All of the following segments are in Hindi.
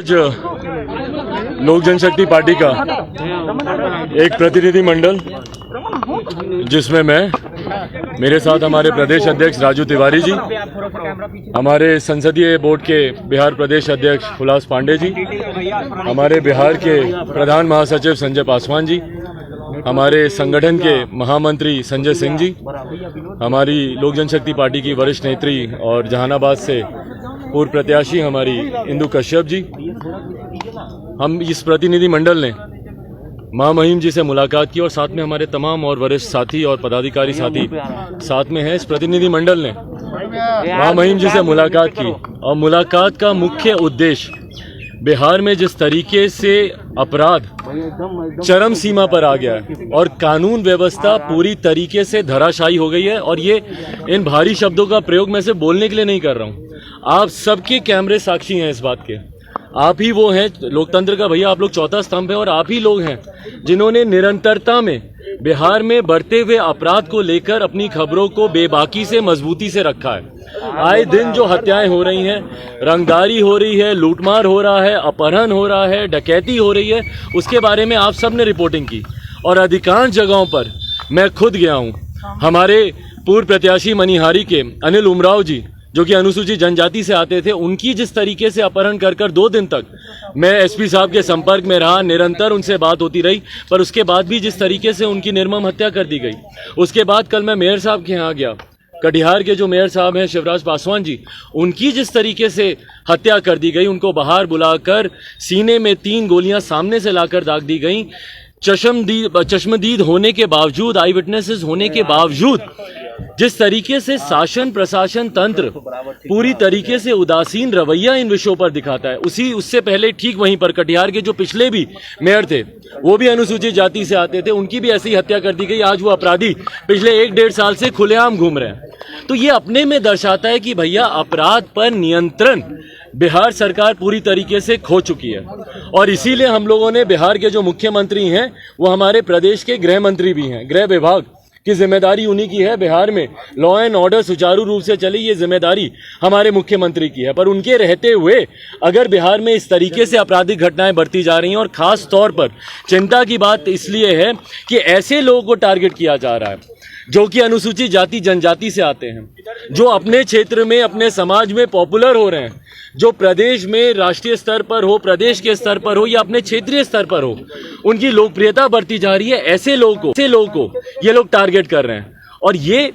आज लोक जनशक्ति पार्टी का एक प्रतिनिधि मंडल, जिसमें मैं, मेरे साथ हमारे प्रदेश अध्यक्ष राजू तिवारी जी, हमारे संसदीय बोर्ड के बिहार प्रदेश अध्यक्ष हुलास पांडे जी, हमारे बिहार के प्रधान महासचिव संजय पासवान जी, हमारे संगठन के महामंत्री संजय सिंह जी, हमारी लोक जनशक्ति पार्टी की वरिष्ठ नेत्री और जहानाबाद से पूर्व प्रत्याशी हमारी इंदु कश्यप जी, हम इस प्रतिनिधि मंडल ने मां महिम जी से मुलाकात की और साथ में हमारे तमाम और वरिष्ठ साथी और पदाधिकारी साथी साथ में हैं। इस प्रतिनिधि मंडल ने मां महिम जी से मुलाकात की और मुलाकात का मुख्य उद्देश्य बिहार में जिस तरीके से अपराध चरम सीमा पर आ गया है और कानून व्यवस्था पूरी तरीके से धराशायी हो गई है, और ये इन भारी शब्दों का प्रयोग मैं सिर्फ बोलने के लिए नहीं कर रहा हूँ, आप सबके कैमरे साक्षी हैं इस बात के। आप ही वो हैं लोकतंत्र का, भैया आप लोग चौथा स्तंभ है, और आप ही लोग हैं जिन्होंने निरंतरता में बिहार में बढ़ते हुए अपराध को लेकर अपनी खबरों को बेबाकी से मजबूती से रखा है। आए दिन जो हत्याएं हो रही हैं, रंगदारी हो रही है, लूटमार हो रहा है, अपहरण हो रहा है, डकैती हो रही है, उसके बारे में आप सब ने रिपोर्टिंग की और अधिकांश जगहों पर मैं खुद गया हूं। हमारे पूर्व प्रत्याशी मनिहारी के अनिल उमराव जी, जो कि अनुसूचित जनजाति से आते थे, उनकी जिस तरीके से अपहरण कर 2 दिन तक मैं एसपी साहब के संपर्क में रहा, निरंतर उनसे बात होती रही, पर उसके बाद भी जिस तरीके से उनकी निर्मम हत्या कर दी गई। उसके बाद कल मैं मेयर साहब के यहाँ गया, कटिहार के जो मेयर साहब हैं शिवराज पासवान जी, उनकी जिस तरीके से हत्या कर दी गई, उनको बाहर बुलाकर सीने में 3 गोलियां सामने से लाकर दाग दी गई, चश्मदीद होने के बावजूद, आई विटनेसेस होने के बावजूद जिस तरीके से शासन प्रशासन तंत्र पूरी तरीके से उदासीन रवैया इन विषयों पर दिखाता है। उससे पहले ठीक वहीं पर कटिहार के जो पिछले भी मेयर थे, वो भी अनुसूचित जाति से आते थे, उनकी भी ऐसी हत्या कर दी गई। आज वो अपराधी पिछले 1-1.5 साल से खुलेआम घूम रहे हैं। तो ये अपने में दर्शाता है कि भैया अपराध पर नियंत्रण बिहार सरकार पूरी तरीके से खो चुकी है, और इसीलिए हम लोगों ने बिहार के जो मुख्यमंत्री हैं वो हमारे प्रदेश के गृह मंत्री भी हैं। गृह विभाग की जिम्मेदारी उन्हीं की है। बिहार में लॉ एंड ऑर्डर सुचारू रूप से चले, ये जिम्मेदारी हमारे मुख्यमंत्री की है। पर उनके रहते हुए अगर बिहार में इस तरीके से आपराधिक घटनाएं बढ़ती जा रही हैं, और खास तौर पर चिंता की बात इसलिए है कि ऐसे लोगों को टारगेट किया जा रहा है जो कि अनुसूचित जाति जनजाति से आते हैं, जो अपने क्षेत्र में अपने समाज में पॉपुलर हो रहे हैं, जो प्रदेश में राष्ट्रीय स्तर पर हो, प्रदेश के स्तर पर हो या अपने क्षेत्रीय स्तर पर हो, उनकी लोकप्रियता बढ़ती जा रही है। ऐसे लोगों को ये लोग टारगेट कर रहे हैं। और ये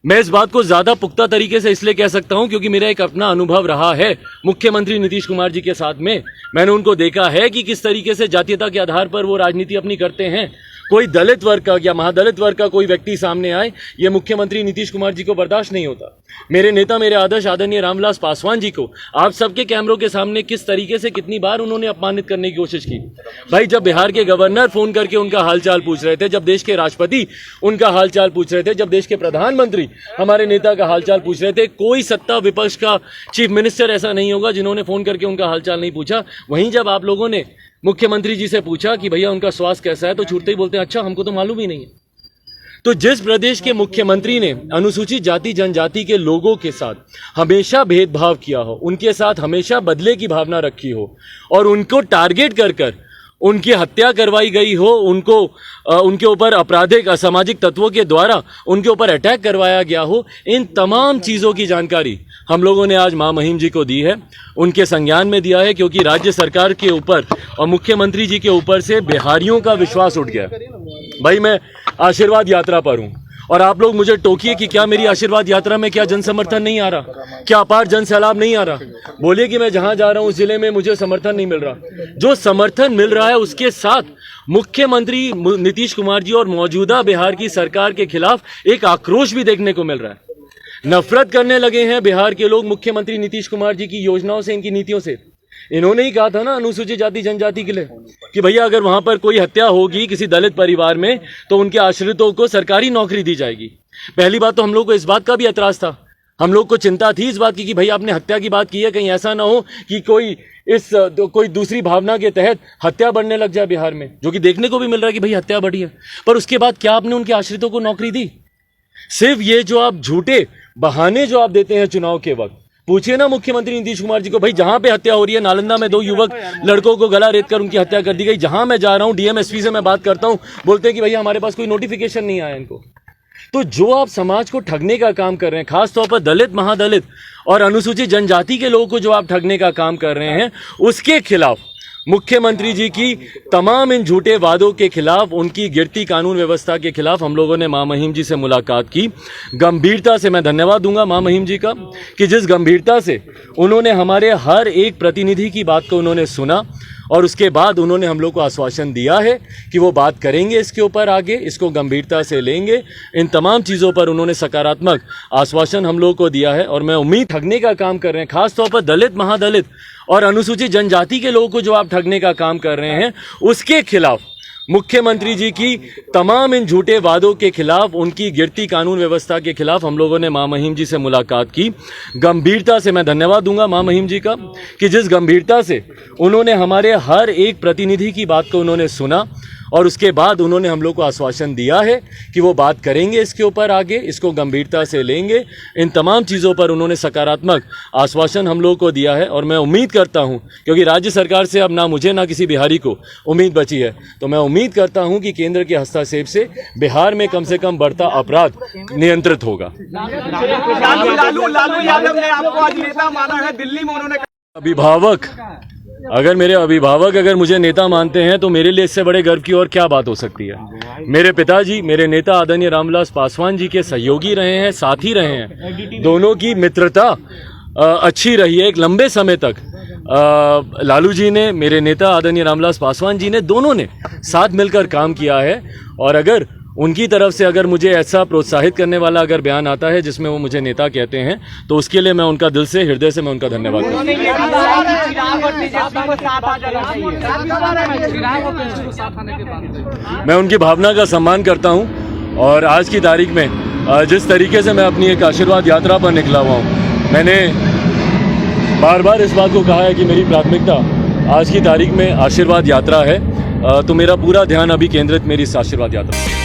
मैं इस बात को ज्यादा पुख्ता तरीके से इसलिए कह सकता हूं क्योंकि मेरा एक अपना अनुभव रहा है मुख्यमंत्री नीतीश कुमार जी के साथ में। मैंने उनको देखा है कि किस तरीके से जातीयता के आधार पर वो राजनीति अपनी करते हैं। कोई दलित वर्ग का या महादलित वर्ग का कोई व्यक्ति सामने आए, ये मुख्यमंत्री नीतीश कुमार जी को बर्दाश्त नहीं होता। मेरे नेता, मेरे आदर्श आदरणीय रामविलास पासवान जी को आप सबके कैमरों के सामने किस तरीके से कितनी बार उन्होंने अपमानित करने की कोशिश की। भाई, जब बिहार के गवर्नर फोन करके उनका हालचाल पूछ रहे थे, जब देश के राष्ट्रपति उनका हालचाल पूछ रहे थे, जब देश के प्रधानमंत्री हमारे नेता का हालचाल पूछ रहे थे, कोई सत्ता विपक्ष का चीफ मिनिस्टर ऐसा नहीं होगा जिन्होंने फोन करके उनका हालचाल नहीं पूछा। वहीं जब आप लोगों ने मुख्यमंत्री जी से पूछा कि भैया उनका स्वास्थ्य कैसा है, तो छूटते ही बोलते हैं अच्छा हमको तो मालूम ही नहीं है। तो जिस प्रदेश के मुख्यमंत्री ने अनुसूचित जाति जनजाति के लोगों के साथ हमेशा भेदभाव किया हो, उनके साथ हमेशा बदले की भावना रखी हो और उनको टारगेट कर उनकी हत्या करवाई गई हो, उनके ऊपर आपराधिक असामाजिक तत्वों के द्वारा उनके ऊपर अटैक करवाया गया हो, इन तमाम चीज़ों की जानकारी हम लोगों ने आज मां महिम जी को दी है, उनके संज्ञान में दिया है। क्योंकि राज्य सरकार के ऊपर और मुख्यमंत्री जी के ऊपर से बिहारियों का विश्वास उठ गया। भाई, मैं आशीर्वाद यात्रा पर हूँ और आप लोग मुझे टोकिए कि क्या मेरी आशीर्वाद यात्रा में क्या जन समर्थन नहीं आ रहा, क्या अपार जन सैलाब नहीं आ रहा। बोलिए कि मैं जहां जा रहा हूं उस जिले में मुझे समर्थन नहीं मिल रहा। जो समर्थन मिल रहा है उसके साथ मुख्यमंत्री नीतीश कुमार जी और मौजूदा बिहार की सरकार के खिलाफ एक आक्रोश भी देखने को मिल रहा है। नफरत करने लगे हैं बिहार के लोग मुख्यमंत्री नीतीश कुमार जी की योजनाओं से, इनकी नीतियों से। इन्होंने ही कहा था ना अनुसूचित जाति जनजाति के लिए कि भैया अगर वहां पर कोई हत्या होगी किसी दलित परिवार में तो उनके आश्रितों को सरकारी नौकरी दी जाएगी। पहली बात तो हम लोग को इस बात का भी एतराज था, हम लोग को चिंता थी इस बात की कि भैया आपने हत्या की बात की है, कहीं ऐसा ना हो कि कोई दूसरी भावना के तहत हत्या बढ़ने लग जाए बिहार में, जो कि देखने को भी मिल रहा है कि भाई हत्या बढ़ी है। पर उसके बाद क्या आपने उनके आश्रितों को नौकरी दी? सिर्फ ये जो आप झूठे बहाने जो आप देते हैं चुनाव के वक्त, पूछिए ना मुख्यमंत्री नीतीश कुमार जी को, भाई जहां पे हत्या हो रही है, नालंदा में 2 युवक लड़कों को गला रेत कर उनकी हत्या कर दी गई, जहां मैं जा रहा हूं डीएमएसपी से मैं बात करता हूं, बोलते हैं कि भैया हमारे पास कोई नोटिफिकेशन नहीं आया इनको। तो जो आप समाज को ठगने का काम कर रहे हैं, खासतौर पर दलित, महादलित और अनुसूचित जनजाति के लोगों को जो आप ठगने का काम कर रहे हैं, उसके खिलाफ मुख्यमंत्री जी की तमाम इन झूठे वादों के खिलाफ, उनकी गिरती कानून व्यवस्था के खिलाफ हम लोगों ने मां महिम जी से मुलाकात की। गंभीरता से मैं धन्यवाद दूंगा मां महिम जी का कि जिस गंभीरता से उन्होंने हमारे हर एक प्रतिनिधि की बात को उन्होंने सुना और उसके बाद उन्होंने हम लोग को आश्वासन दिया है कि वो बात करेंगे इसके ऊपर, आगे इसको गंभीरता से लेंगे। इन तमाम चीज़ों पर उन्होंने सकारात्मक आश्वासन हम लोग को दिया है और मैं उम्मीद ठगने का काम कर रहे हैं, खासतौर पर दलित, महादलित और अनुसूचित जनजाति के लोगों को जो आप ठगने का काम कर रहे हैं, उसके खिलाफ मुख्यमंत्री जी की तमाम इन झूठे वादों के खिलाफ, उनकी गिरती कानून व्यवस्था के खिलाफ हम लोगों ने मां महिम जी से मुलाकात की। गंभीरता से मैं धन्यवाद दूंगा मां महिम जी का कि जिस गंभीरता से उन्होंने हमारे हर एक प्रतिनिधि की बात को उन्होंने सुना और उसके बाद उन्होंने हम लोग को आश्वासन दिया है कि वो बात करेंगे इसके ऊपर, आगे इसको गंभीरता से लेंगे। इन तमाम चीज़ों पर उन्होंने सकारात्मक आश्वासन हम लोग को दिया है और मैं उम्मीद करता हूं, क्योंकि राज्य सरकार से अब ना मुझे ना किसी बिहारी को उम्मीद बची है, तो मैं उम्मीद करता हूं कि केंद्र के हस्तक्षेप से बिहार में कम से कम बढ़ता अपराध नियंत्रित होगा। लालू यादव ने आपको आज नेता माना है, दिल्ली में उन्होंने अभिभावक, अगर मुझे नेता मानते हैं तो मेरे लिए इससे बड़े गर्व की और क्या बात हो सकती है। मेरे पिताजी, मेरे नेता आदरणीय रामविलास पासवान जी के सहयोगी रहे हैं, साथी रहे हैं, दोनों की मित्रता अच्छी रही है एक लंबे समय तक। लालू जी ने, मेरे नेता आदरणीय रामविलास पासवान जी ने, दोनों ने साथ मिलकर काम किया है और अगर उनकी तरफ से अगर मुझे ऐसा प्रोत्साहित करने वाला अगर बयान आता है जिसमें वो मुझे नेता कहते हैं, तो उसके लिए मैं उनका दिल से, हृदय से मैं उनका धन्यवाद करता हूं। मैं उनकी भावना का सम्मान करता हूं और आज की तारीख में जिस तरीके से मैं अपनी एक आशीर्वाद यात्रा पर निकला हुआ हूं, मैंने बार बार इस बात को कहा है कि मेरी प्राथमिकता आज की तारीख में आशीर्वाद यात्रा है, तो मेरा पूरा ध्यान अभी केंद्रित मेरी इस आशीर्वाद यात्रा